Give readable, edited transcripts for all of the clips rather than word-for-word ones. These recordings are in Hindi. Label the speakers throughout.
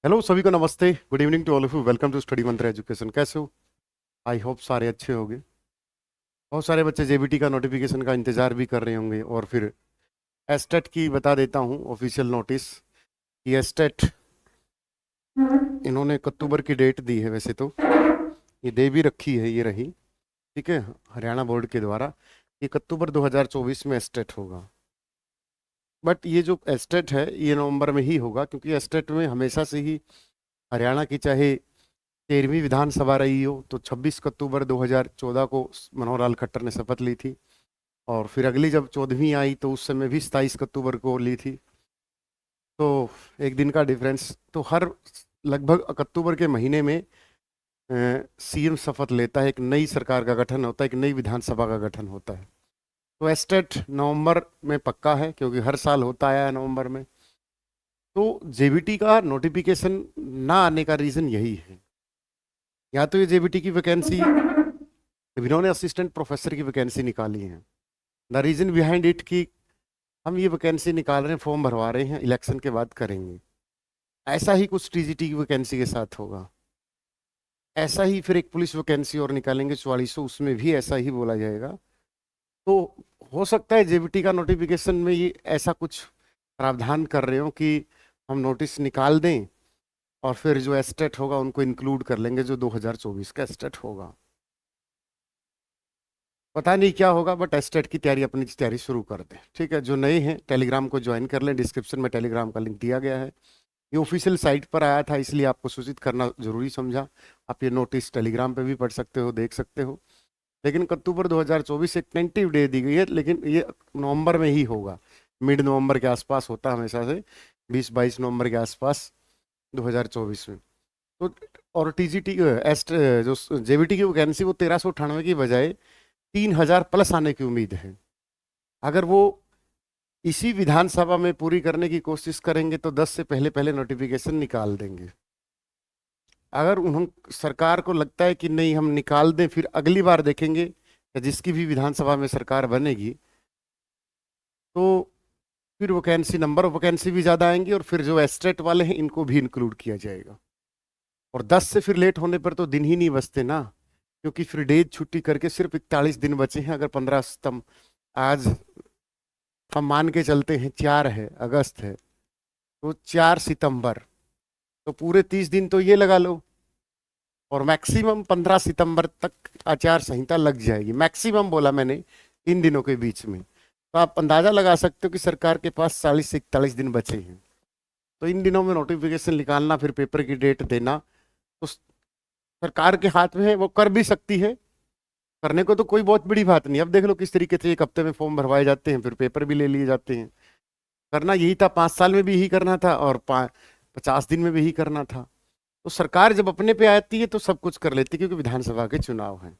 Speaker 1: हेलो सभी को नमस्ते। Good evening to all of you. Welcome to study Mantra education. कैसे हो? आई होप सारे अच्छे होंगे। बहुत सारे बच्चे जेबीटी का नोटिफिकेशन का इंतजार भी कर रहे होंगे। और फिर एस्टेट की बता देता हूँ ऑफिशियल नोटिस। ये एस्टेट इन्होंने अक्टूबर की डेट दी है। वैसे तो ये दे भी रखी है, ये रही। ठीक है, हरियाणा बोर्ड के द्वारा ये अक्टूबर 2024 में एस्टेट होगा। बट ये जो एस्टेट है ये नवंबर में ही होगा, क्योंकि एस्टेट में हमेशा से ही हरियाणा की चाहे 13वीं विधानसभा रही हो, तो 26 अक्टूबर 2014 को मनोहर लाल खट्टर ने शपथ ली थी। और फिर अगली जब 14वीं आई तो उस समय भी 27 अक्टूबर को ली थी। तो एक दिन का डिफरेंस। तो हर लगभग अक्टूबर के महीने में सीएम शपथ लेता है, एक नई सरकार का गठन होता है, एक नई विधानसभा का गठन होता है। तो एस्टेट नवंबर में पक्का है, क्योंकि हर साल होता आया है नवंबर में। तो जेबीटी का नोटिफिकेशन ना आने का रीज़न यही है। या तो ये जेबीटी की वैकेंसी, इन्होंने असिस्टेंट प्रोफेसर की वैकेंसी निकाली है। द रीज़न बिहाइंड इट कि हम ये वैकेंसी निकाल रहे हैं, फॉर्म भरवा रहे हैं, इलेक्शन के बाद करेंगे। ऐसा ही कुछ टीजीटी की वैकेंसी के साथ होगा। ऐसा ही फिर एक पुलिस वैकेंसी और निकालेंगे 4400, उसमें भी ऐसा ही बोला जाएगा। तो हो सकता है जेबीटी का नोटिफिकेशन में ये ऐसा कुछ प्रावधान कर रहे हो कि हम नोटिस निकाल दें और फिर जो एस्टेट होगा उनको इंक्लूड कर लेंगे, जो 2024 का एस्टेट होगा। पता नहीं क्या होगा, बट एस्टेट की तैयारी, अपनी तैयारी शुरू कर दें। ठीक है, जो नए हैं टेलीग्राम को ज्वाइन कर लें। डिस्क्रिप्शन में टेलीग्राम का लिंक दिया गया है। ये ऑफिशियल साइट पर आया था, इसलिए आपको सूचित करना जरूरी समझा। आप ये नोटिस टेलीग्राम पे भी पढ़ सकते हो, देख सकते हो। लेकिन अक्टूबर 2024 एक टेंटिव डे दी गई है, लेकिन ये नवंबर में ही होगा। मिड नवंबर के आसपास होता है हमेशा से, 20-22 नवंबर के आसपास 2024 में। तो और टीजीटी एस्ट जो जेबीटी की वैकेंसी वो 1398 की बजाय 3000 प्लस आने की उम्मीद है। अगर वो इसी विधानसभा में पूरी करने की कोशिश करेंगे तो 10 से पहले पहले नोटिफिकेशन निकाल देंगे। अगर उन्होंने, सरकार को लगता है कि नहीं हम निकाल दें, फिर अगली बार देखेंगे कि जिसकी भी विधानसभा में सरकार बनेगी तो फिर वैकेंसी, नंबर ऑफ वैकेंसी भी ज़्यादा आएंगी, और फिर जो एस्टेट वाले हैं इनको भी इंक्लूड किया जाएगा। और 10 से फिर लेट होने पर तो दिन ही नहीं बचते ना, क्योंकि फिर डेज छुट्टी करके सिर्फ 41 दिन बचे हैं। अगर 15 सितंबर, आज हम मान के चलते हैं 4 है, अगस्त है, तो 4 सितंबर, तो पूरे 30 दिन तो ये लगा लो। और मैक्सिमम 15 सितंबर तक आचार संहिता लग जाएगी, मैक्सिमम बोला मैंने, इन दिनों के बीच में। तो आप अंदाजा लगा सकते हो कि सरकार के पास 40 से 41 दिन बचे हैं। तो इन दिनों में नोटिफिकेशन निकालना, फिर पेपर की डेट देना, तो सरकार के हाथ में है, वो कर भी सकती है। करने को तो कोई बहुत बड़ी बात नहीं। अब देख लो किस तरीके से 1 हफ्ते में फॉर्म भरवाए जाते हैं, फिर पेपर भी ले लिए जाते हैं। करना यही था, 5 साल में भी यही करना था, और 50 दिन में भी यही करना था। तो सरकार जब अपने पे आती है तो सब कुछ कर लेती है, क्योंकि विधानसभा के चुनाव हैं।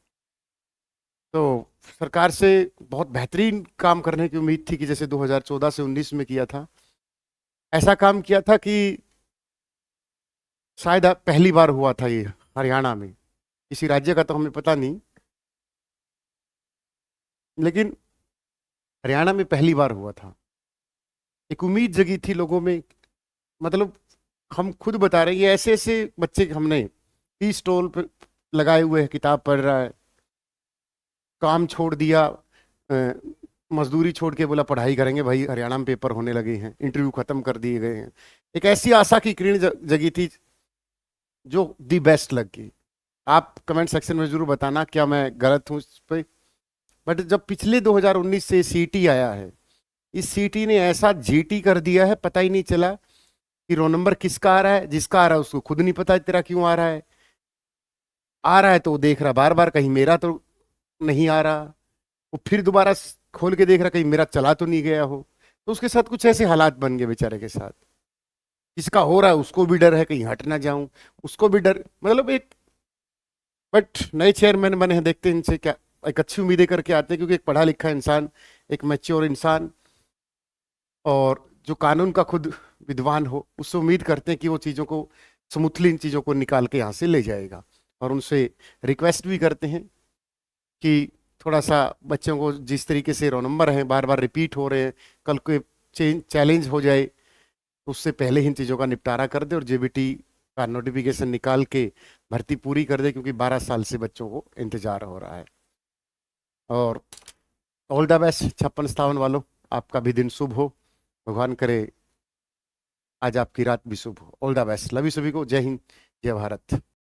Speaker 1: तो सरकार से बहुत बेहतरीन काम करने की उम्मीद थी, कि जैसे 2014 से 19 में किया था, ऐसा काम किया था कि शायद पहली बार हुआ था ये हरियाणा में। किसी राज्य का तो हमें पता नहीं, लेकिन हरियाणा में पहली बार हुआ था। एक उम्मीद जगी थी लोगों में। मतलब हम खुद बता रहे हैं, ये ऐसे ऐसे बच्चे हमने टी स्टॉल पे लगाए हुए हैं, किताब पढ़ रहा है, काम छोड़ दिया, मजदूरी छोड़ के बोला पढ़ाई करेंगे भाई, हरियाणा में पेपर होने लगे हैं, इंटरव्यू खत्म कर दिए गए हैं। एक ऐसी आशा की किरण जगी थी, जो दी बेस्ट लगी। आप कमेंट सेक्शन में जरूर बताना क्या मैं गलत हूँ इस पे। बट जब पिछले 2019 से सीटी आया है, इस सीटी ने ऐसा जीटी कर दिया है, पता ही नहीं चला कि रोल नंबर किसका आ रहा है। जिसका आ रहा है उसको खुद नहीं पता तेरा क्यों आ रहा है। आ रहा है तो वो देख रहा बार बार, कहीं मेरा तो नहीं आ रहा। वो फिर दोबारा खोल के देख रहा, कहीं मेरा चला तो नहीं गया हो। तो उसके साथ कुछ ऐसे हालात बन गए बेचारे के साथ। किसका हो रहा है उसको भी डर है, कहीं हट ना जाऊं, उसको भी डर, मतलब एक। बट नए चेयरमैन बने हैं, देखते हैं इनसे क्या, एक अच्छी उम्मीदें करके आते हैं, क्योंकि एक पढ़ा लिखा इंसान, एक मैच्योर इंसान, और जो कानून का खुद विद्वान हो, उससे उम्मीद करते हैं कि वो चीज़ों को स्मूथली, इन चीज़ों को निकाल के यहाँ से ले जाएगा। और उनसे रिक्वेस्ट भी करते हैं कि थोड़ा सा बच्चों को, जिस तरीके से रोल नंबर हैं बार बार रिपीट हो रहे हैं, कल को चेंज चैलेंज हो जाए तो उससे पहले ही इन चीज़ों का निपटारा कर दे, और जेबीटी का नोटिफिकेशन निकाल के भर्ती पूरी कर दे, क्योंकि 12 साल से बच्चों को इंतजार हो रहा है। और ऑल द बेस्ट 56 57 वालों, आपका भी दिन शुभ हो, भगवान करे आज आपकी रात भी शुभ हो। ऑल द बेस्ट, लवी सभी को, जय हिंद, जय भारत।